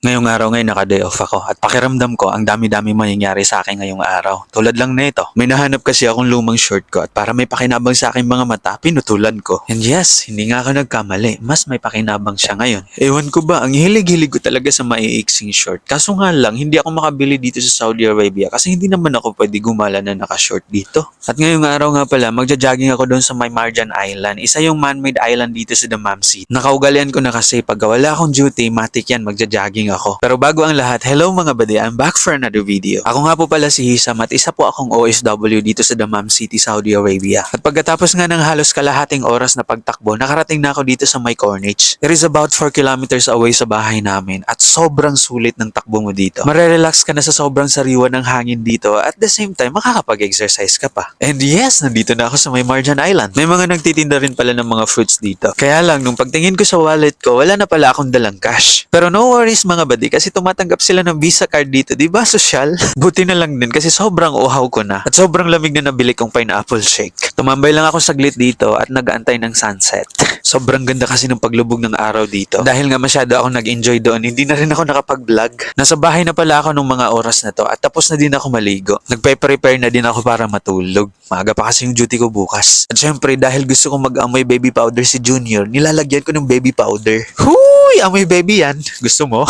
Ngayong araw ngayon naka-day off ako at pakiramdam ko ang dami-dami mangyayari sa akin ngayong araw. Tulad lang nito, may nahanap kasi akong lumang short ko at para may pakinabang sa aking mga mata, pinutulan ko. And yes, hindi nga ako nagkamali, mas may pakinabang siya ngayon. Ewan ko ba, ang hilig-hilig ko talaga sa maiiksing short. Kaso nga lang, hindi ako makabili dito sa Saudi Arabia kasi hindi naman ako pwede gumala na naka-short dito. At ngayong araw nga pala, magja-jogging ako doon sa may Marjan Island. Isa yung man-made island dito sa Dammam City. Nakaugalian ko na kasi pag wala akong duty, matik yan, magja-jogging ako. Pero bago ang lahat, hello mga buddy, I'm back for another video. Ako nga po pala si Hisam at isa po akong OFW dito sa Dammam City, Saudi Arabia. At pagkatapos nga ng halos kalahating oras na pagtakbo, nakarating na ako dito sa may Corniche. It is about 4 kilometers away sa bahay namin at sobrang sulit ng takbo mo dito. Marerelax ka na sa sobrang sariwa ng hangin dito at the same time makakapag-exercise ka pa. And yes, nandito na ako sa may Marjan Island. May mga nagtitinda rin pala ng mga fruits dito. Kaya lang, nung pagtingin ko sa wallet ko, wala na pala akong dalang cash. Pero no worries mga buddy, kasi tumatanggap sila ng Visa card dito, di ba? Sosyal. Buti na lang din kasi sobrang uhaw ko na at sobrang lamig na nabili kong pineapple shake. Tumambay lang ako saglit dito at nag-aantay ng sunset. Sobrang ganda kasi ng paglubog ng araw dito. Dahil nga masyado ako nag-enjoy doon, hindi na rin ako nakapag-vlog. Nasa bahay na pala ako nung mga oras na to at tapos na din ako maligo. Nagpe-prepare na din ako para matulog. Maaga pa kasi yung duty ko bukas. At syempre, dahil gusto kong mag-amoy baby powder si Junior, nilalagyan ko ng baby powder. Huy! Amoy baby yan. Gusto mo?